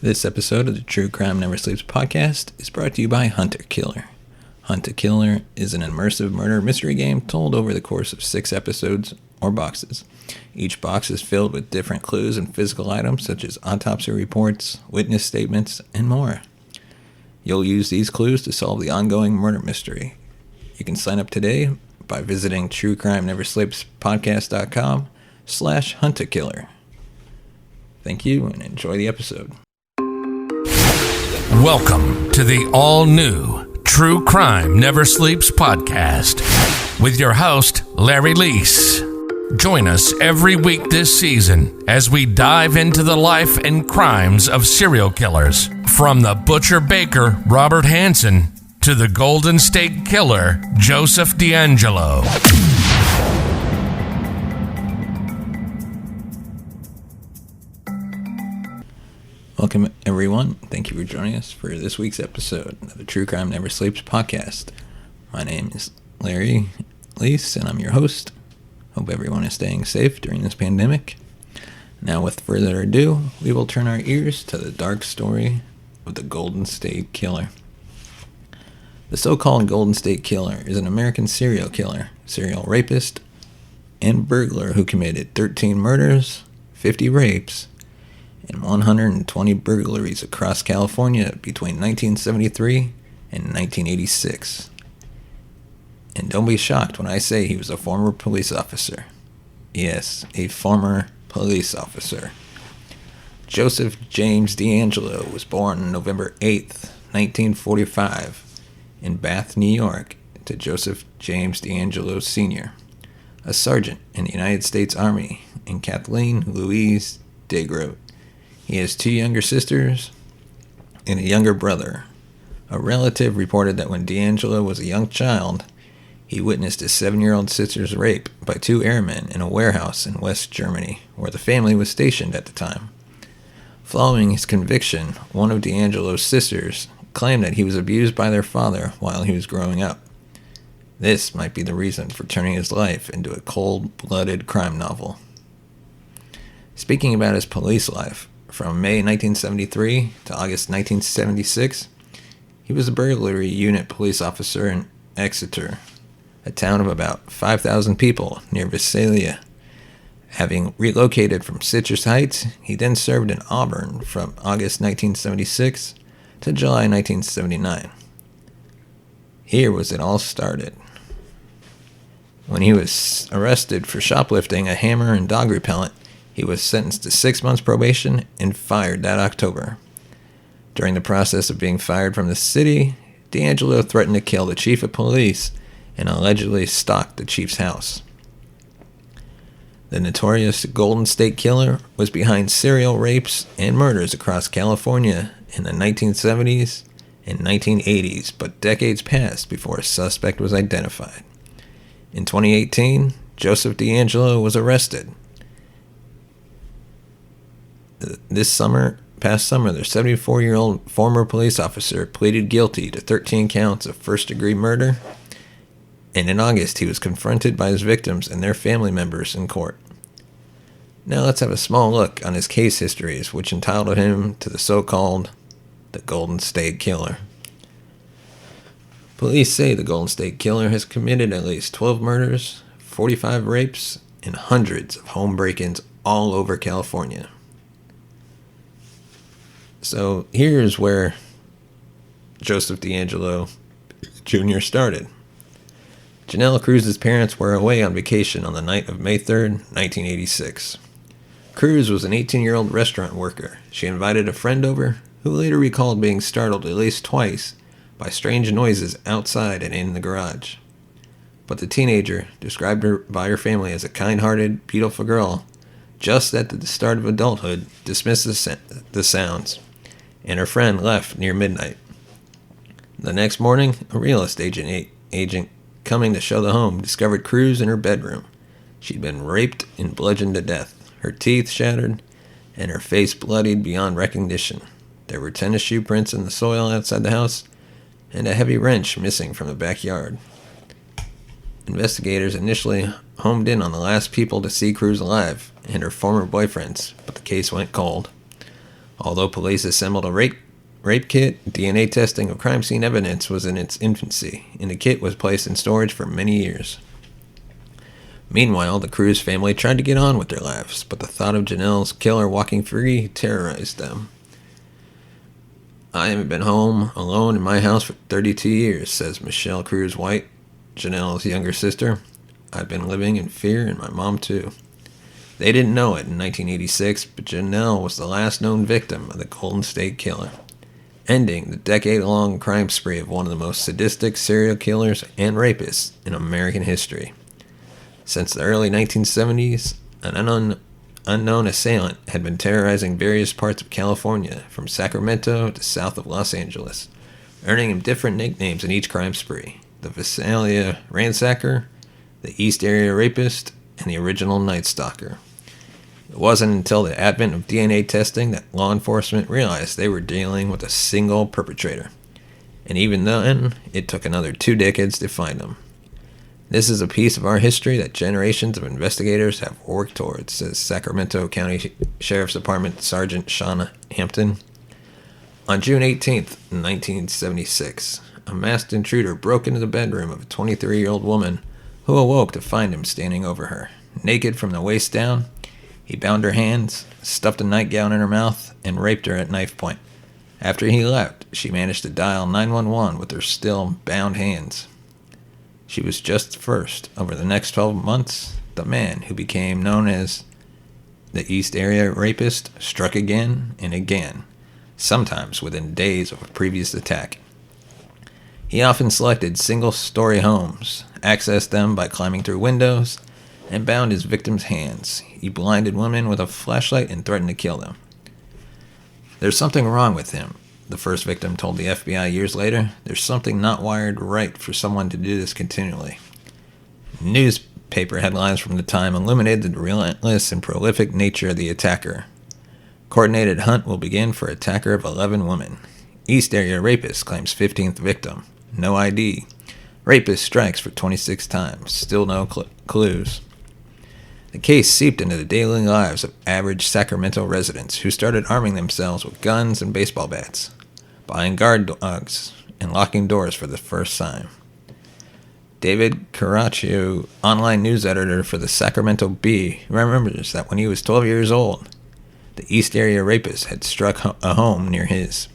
This episode of the True Crime Never Sleeps podcast is brought to you by Hunt a Killer. Hunt a Killer is an immersive murder mystery game told over the course of 6 episodes or boxes. Each box is filled with different clues and physical items such as autopsy reports, witness statements, and more. You'll use these clues to solve the ongoing murder mystery. You can sign up today by visiting truecrimeneversleepspodcast.com/huntakiller. Thank you and enjoy the episode. Welcome to the all-new True Crime Never Sleeps podcast with your host, Larry Leese. Join us every week this season as we dive into the life and crimes of serial killers, from the butcher baker Robert Hansen to the Golden State Killer Joseph DeAngelo. Welcome, everyone. Thank you for joining us for this week's episode of the True Crime Never Sleeps podcast. My name is Larry Leese, and I'm your host. Hope everyone is staying safe during this pandemic. Now, with further ado, we will turn our ears to the dark story of the Golden State Killer. The so-called Golden State Killer is an American serial killer, serial rapist, and burglar who committed 13 murders, 50 rapes, and 120 burglaries across California between 1973 and 1986. And don't be shocked when I say he was a former police officer. Yes, a former police officer. Joseph James DeAngelo was born on November 8th, 1945, in Bath, New York, to Joseph James DeAngelo Sr., a sergeant in the United States Army, and Kathleen Louise DeGroat. He has 2 younger sisters and a younger brother. A relative reported that when DeAngelo was a young child, he witnessed his 7-year-old sister's rape by 2 airmen in a warehouse in West Germany, where the family was stationed at the time. Following his conviction, one of DeAngelo's sisters claimed that he was abused by their father while he was growing up. This might be the reason for turning his life into a cold-blooded crime novel. Speaking about his police life, from May 1973 to August 1976, he was a burglary unit police officer in Exeter, a town of about 5,000 people near Visalia. Having relocated from Citrus Heights, he then served in Auburn from August 1976 to July 1979. Here was it all started. When he was arrested for shoplifting a hammer and dog repellent, he was sentenced to 6 months probation and fired that October. During the process of being fired from the city, DeAngelo threatened to kill the chief of police and allegedly stalked the chief's house. The notorious Golden State Killer was behind serial rapes and murders across California in the 1970s and 1980s, but decades passed before a suspect was identified. In 2018, Joseph DeAngelo was arrested. Past summer, the 74-year-old former police officer pleaded guilty to 13 counts of first-degree murder, and in August he was confronted by his victims and their family members in court. Now let's have a small look on his case histories, which entitled him to the so-called the Golden State Killer. Police say the Golden State Killer has committed at least 12 murders, 45 rapes, and hundreds of home break-ins all over California. So here's where Joseph DeAngelo Jr. started. Janelle Cruz's parents were away on vacation on the night of May 3rd, 1986. Cruz was an 18-year-old restaurant worker. She invited a friend over, who later recalled being startled at least twice by strange noises outside and in the garage. But the teenager, described by her family as a kind-hearted, beautiful girl, just at the start of adulthood, dismissed the sounds, and her friend left near midnight. The next morning, a real estate agent coming to show the home discovered Cruz in her bedroom. She'd been raped and bludgeoned to death, her teeth shattered, and her face bloodied beyond recognition. There were tennis shoe prints in the soil outside the house, and a heavy wrench missing from the backyard. Investigators initially homed in on the last people to see Cruz alive and her former boyfriends, but the case went cold. Although police assembled a rape kit, DNA testing of crime scene evidence was in its infancy, and the kit was placed in storage for many years. Meanwhile, the Cruz family tried to get on with their lives, but the thought of Janelle's killer walking free terrorized them. "I haven't been home alone in my house for 32 years, says Michelle Cruz White, Janelle's younger sister. "I've been living in fear, and my mom too." They didn't know it in 1986, but Janelle was the last known victim of the Golden State Killer, ending the decade-long crime spree of one of the most sadistic serial killers and rapists in American history. Since the early 1970s, an unknown assailant had been terrorizing various parts of California, from Sacramento to south of Los Angeles, earning him different nicknames in each crime spree: the Visalia Ransacker, the East Area Rapist, and the Original Night Stalker. It wasn't until the advent of DNA testing that law enforcement realized they were dealing with a single perpetrator, and even then, it took another 2 decades to find him. "This is a piece of our history that generations of investigators have worked towards," says Sacramento County Sheriff's Department Sergeant Shauna Hampton. On June 18, 1976, a masked intruder broke into the bedroom of a 23-year-old woman who awoke to find him standing over her. Naked from the waist down, he bound her hands, stuffed a nightgown in her mouth, and raped her at knife point. After he left, she managed to dial 911 with her still bound hands. She was just the first. Over the next 12 months, the man who became known as the East Area Rapist struck again and again, sometimes within days of a previous attack. He often selected single-story homes, accessed them by climbing through windows, and bound his victims' hands. He blinded women with a flashlight and threatened to kill them. "There's something wrong with him," the first victim told the FBI years later. "There's something not wired right for someone to do this continually." Newspaper headlines from the time illuminated the relentless and prolific nature of the attacker. "Coordinated hunt will begin for attacker of 11 women. East Area Rapist claims 15th victim. No ID. Rapist strikes for 26 times. Still no clues." The case seeped into the daily lives of average Sacramento residents who started arming themselves with guns and baseball bats, buying guard dogs, and locking doors for the first time. David Caraccio, online news editor for the Sacramento Bee, remembers that when he was 12 years old, the East Area Rapist had struck a home near his.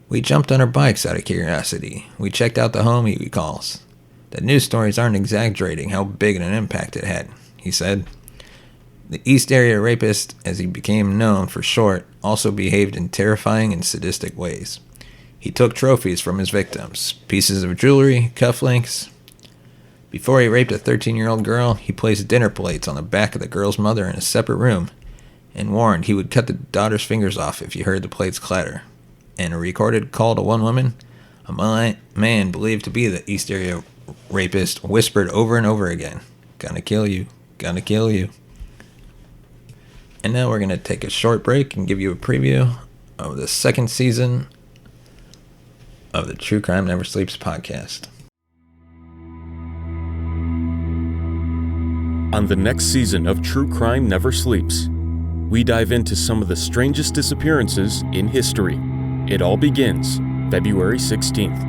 "We jumped on our bikes out of curiosity. We checked out the home," he recalls. "The news stories aren't exaggerating how big an impact it had," he said. The East Area Rapist, as he became known for short, also behaved in terrifying and sadistic ways. He took trophies from his victims, pieces of jewelry, cufflinks. Before he raped a 13-year-old girl, he placed dinner plates on the back of the girl's mother in a separate room and warned he would cut the daughter's fingers off if he heard the plates clatter. In a recorded call to one woman, a man believed to be the East Area Rapist whispered over and over again, "Gonna kill you, gonna kill you." And now we're going to take a short break and give you a preview of the second season of the True Crime Never Sleeps podcast. On the next season of True Crime Never Sleeps, we dive into some of the strangest disappearances in history. It all begins February 16th.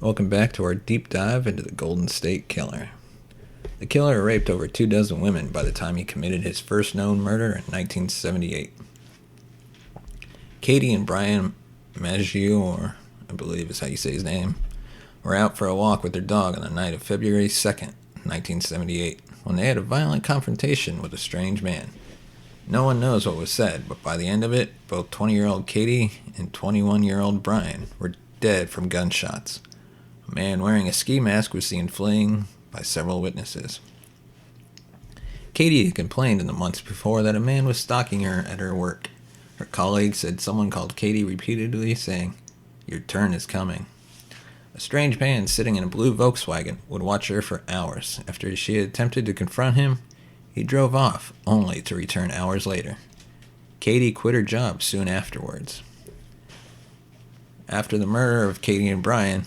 Welcome back to our deep dive into the Golden State Killer. The killer raped over 24 women by the time he committed his first known murder in 1978. Katie and Brian Maggiore, I believe is how you say his name, were out for a walk with their dog on the night of February 2nd, 1978, when they had a violent confrontation with a strange man. No one knows what was said, but by the end of it, both 20-year-old Katie and 21-year-old Brian were dead from gunshots. A man wearing a ski mask was seen fleeing by several witnesses. Katie had complained in the months before that a man was stalking her at her work. Her colleagues said someone called Katie repeatedly, saying, "Your turn is coming." A strange man sitting in a blue Volkswagen would watch her for hours. After she had attempted to confront him, he drove off, only to return hours later. Katie quit her job soon afterwards. After the murder of Katie and Brian,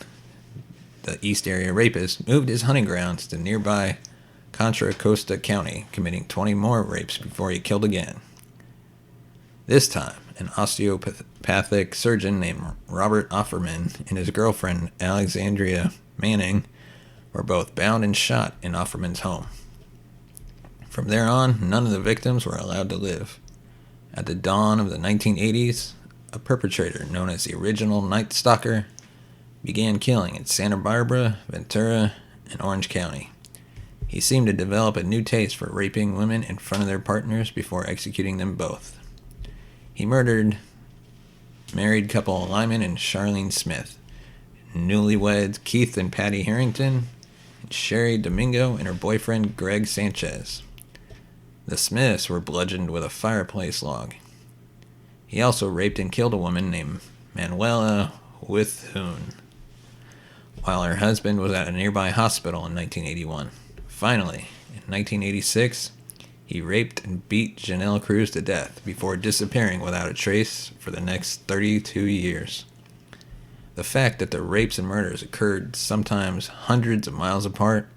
the East Area Rapist moved his hunting grounds to nearby Contra Costa County, committing 20 more rapes before he killed again. This time, an osteopathic surgeon named Robert Offerman and his girlfriend Alexandria Manning were both bound and shot in Offerman's home. From there on, none of the victims were allowed to live. At the dawn of the 1980s, a perpetrator known as the original Night Stalker began killing in Santa Barbara, Ventura, and Orange County. He seemed to develop a new taste for raping women in front of their partners before executing them both. He murdered married couple Lyman and Charlene Smith, newlyweds Keith and Patty Harrington, and Sherry Domingo and her boyfriend Greg Sanchez. The Smiths were bludgeoned with a fireplace log. He also raped and killed a woman named Manuela Withhoon while her husband was at a nearby hospital in 1981. Finally, in 1986, he raped and beat Janelle Cruz to death before disappearing without a trace for the next 32 years. The fact that the rapes and murders occurred sometimes hundreds of miles apart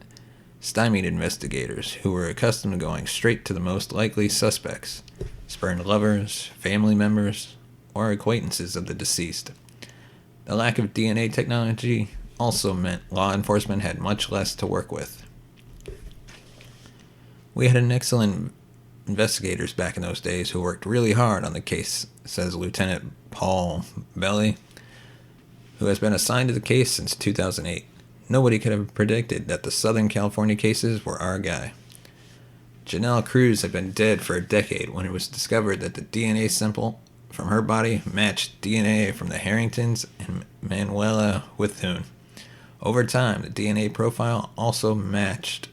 stymied investigators who were accustomed to going straight to the most likely suspects, spurned lovers, family members, or acquaintances of the deceased. The lack of DNA technology also meant law enforcement had much less to work with. We had an excellent investigators back in those days who worked really hard on the case, says Lieutenant Paul Belly, who has been assigned to the case since 2008. Nobody could have predicted that the Southern California cases were our guy. Janelle Cruz had been dead for a decade when it was discovered that the DNA sample from her body matched DNA from the Harringtons and Manuela Withhoon. Over time, the DNA profile also matched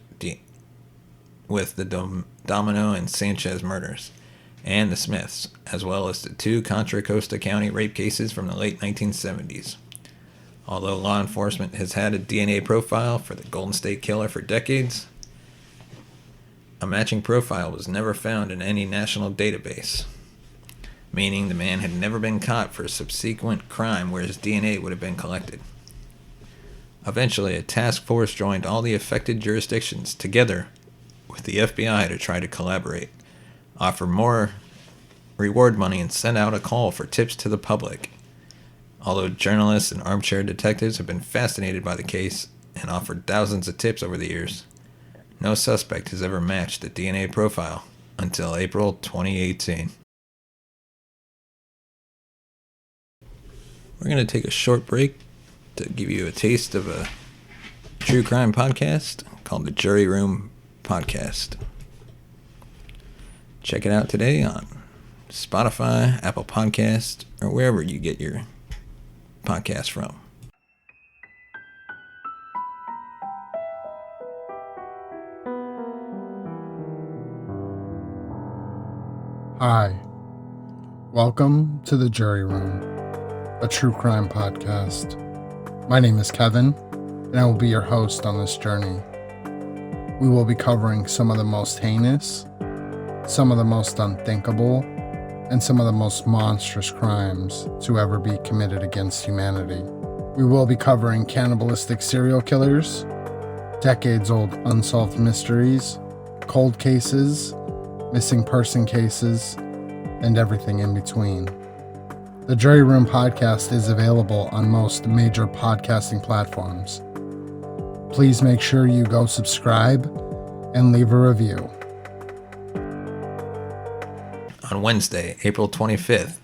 with the Domino and Sanchez murders, and the Smiths, as well as the two Contra Costa County rape cases from the late 1970s. Although law enforcement has had a DNA profile for the Golden State Killer for decades, a matching profile was never found in any national database, meaning the man had never been caught for a subsequent crime where his DNA would have been collected. Eventually, a task force joined all the affected jurisdictions together with the FBI to try to collaborate, offer more reward money, and send out a call for tips to the public. Although journalists and armchair detectives have been fascinated by the case and offered thousands of tips over the years, no suspect has ever matched the DNA profile until April 2018. We're going to take a short break to give you a taste of a true crime podcast called the Jury Room Podcast. Check it out today on Spotify, Apple Podcasts, or wherever you get your podcast from. Hi, welcome to the Jury Room, a true crime podcast. My name is Kevin, and I will be your host on this journey. We will be covering some of the most heinous, some of the most unthinkable, and some of the most monstrous crimes to ever be committed against humanity. We will be covering cannibalistic serial killers, decades-old unsolved mysteries, cold cases, missing person cases, and everything in between. The Jury Room Podcast is available on most major podcasting platforms. Please make sure you go subscribe and leave a review. On Wednesday, April 25th,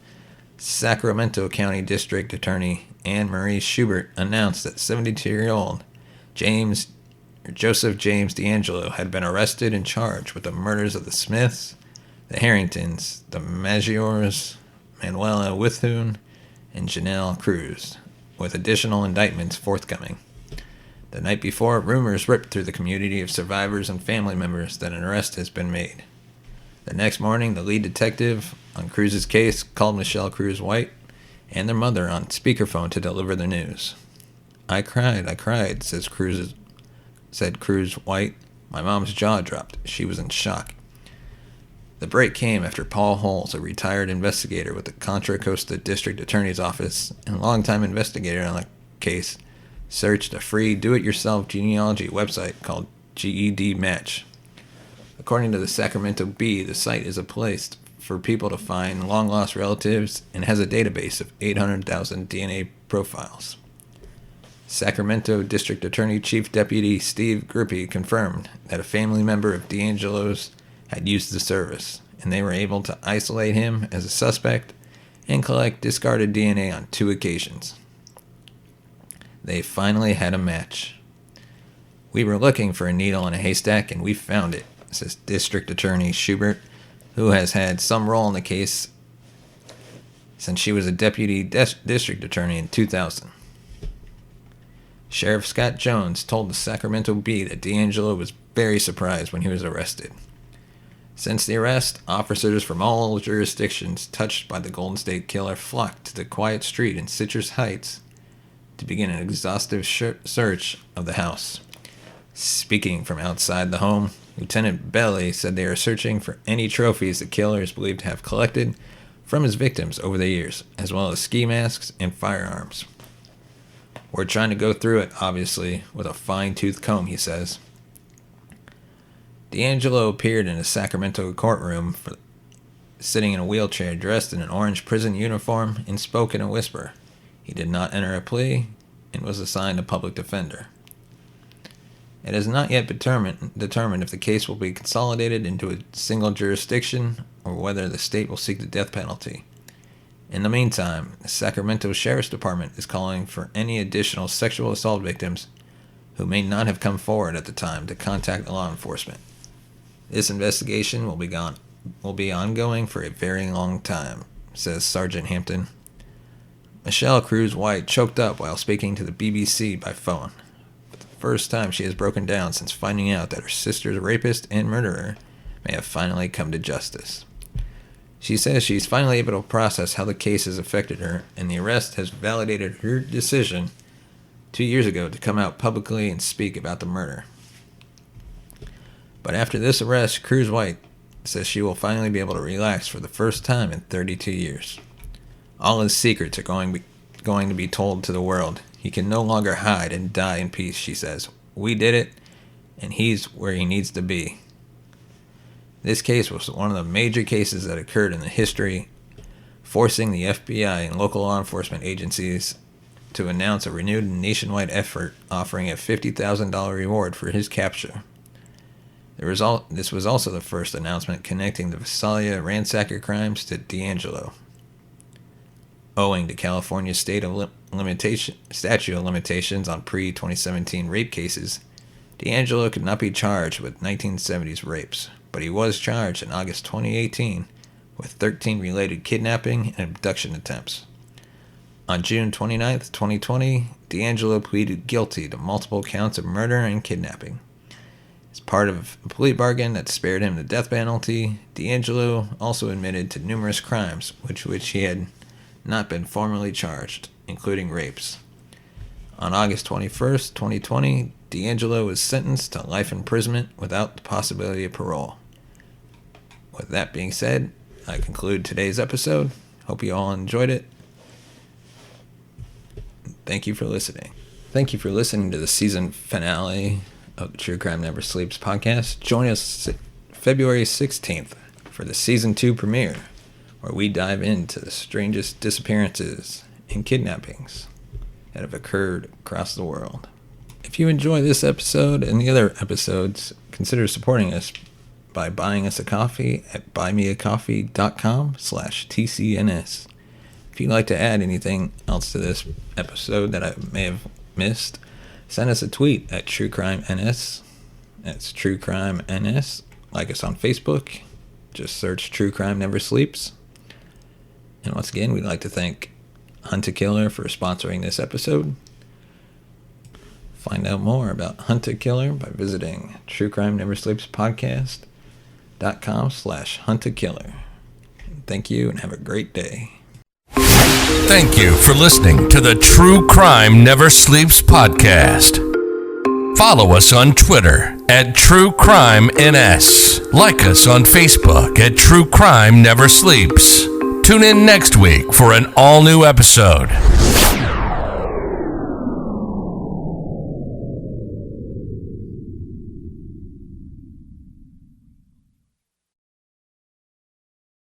Sacramento County District Attorney Anne Marie Schubert announced that 72-year-old Joseph James D'Angelo had been arrested and charged with the murders of the Smiths, the Harringtons, the Maggiores, Manuela Withhoon, and Janelle Cruz, with additional indictments forthcoming. The night before, rumors ripped through the community of survivors and family members that an arrest has been made. The next morning, the lead detective on Cruz's case called Michelle Cruz White and their mother on speakerphone to deliver the news. I cried, said Cruz White. My mom's jaw dropped. She was in shock. The break came after Paul Holes, a retired investigator with the Contra Costa District Attorney's Office and longtime investigator on the case, searched a free do-it-yourself genealogy website called GED match. According to the Sacramento Bee, the site is a place for people to find long-lost relatives and has a database of 800,000 DNA profiles. Sacramento District Attorney Chief Deputy Steve Grippy confirmed that a family member of DeAngelo's had used the service, and they were able to isolate him as a suspect and collect discarded DNA on 2 occasions. They finally had a match. "We were looking for a needle in a haystack and we found it," says District Attorney Schubert, who has had some role in the case since she was a deputy district attorney in 2000. Sheriff Scott Jones told the Sacramento Bee that DeAngelo was very surprised when he was arrested. Since the arrest, officers from all jurisdictions touched by the Golden State Killer flocked to the quiet street in Citrus Heights to begin an exhaustive search of the house. Speaking from outside the home, Lieutenant Belly said they are searching for any trophies the killer is believed to have collected from his victims over the years, as well as ski masks and firearms. "We're trying to go through it, obviously, with a fine-tooth comb," he says. DeAngelo appeared in a Sacramento courtroom sitting in a wheelchair dressed in an orange prison uniform and spoke in a whisper. He did not enter a plea and was assigned a public defender. It is not yet determined if the case will be consolidated into a single jurisdiction or whether the state will seek the death penalty. In the meantime, the Sacramento Sheriff's Department is calling for any additional sexual assault victims who may not have come forward at the time to contact law enforcement. This investigation will be ongoing for a very long time, says Sergeant Hampton. Michelle Cruz White choked up while speaking to the BBC by phone. For the first time she has broken down since finding out that her sister's rapist and murderer may have finally come to justice. She says she's finally able to process how the case has affected her, and the arrest has validated her decision 2 years ago to come out publicly and speak about the murder. But after this arrest, Cruz White says she will finally be able to relax for the first time in 32 years. All his secrets are going to be told to the world. He can no longer hide and die in peace, she says. We did it, and he's where he needs to be. This case was one of the major cases that occurred in the history, forcing the FBI and local law enforcement agencies to announce a renewed nationwide effort offering a $50,000 reward for his capture. This was also the first announcement connecting the Visalia ransacker crimes to DeAngelo. Owing to California's statute of limitations on pre-2017 rape cases, DeAngelo could not be charged with 1970s rapes, but he was charged in August 2018 with 13 related kidnapping and abduction attempts. On June 29, 2020, DeAngelo pleaded guilty to multiple counts of murder and kidnapping. As part of a plea bargain that spared him the death penalty, DeAngelo also admitted to numerous crimes which he had not been formally charged, including rapes. On August 21, 2020, DeAngelo was sentenced to life imprisonment without the possibility of parole. With that being said, I conclude today's episode. Hope you all enjoyed it. Thank you for listening. Thank you for listening to the season finale of the True Crime Never Sleeps podcast. Join us February 16th for the season 2 premiere, where we dive into the strangest disappearances and kidnappings that have occurred across the world. If you enjoy this episode and the other episodes, consider supporting us by buying us a coffee at buymeacoffee.com/TCNS. If you'd like to add anything else to this episode that I may have missed, send us a tweet at TrueCrimeNS. That's TrueCrimeNS. Like us on Facebook. Just search True Crime Never Sleeps. And once again, we'd like to thank Hunt a Killer for sponsoring this episode. Find out more about Hunt a Killer by visiting TrueCrimeNeverSleepsPodcast.com/HuntAKiller. Thank you and have a great day. Thank you for listening to the True Crime Never Sleeps podcast. Follow us on Twitter at TrueCrimeNS. Like us on Facebook at True Crime Never Sleeps. Tune in next week for an all-new episode.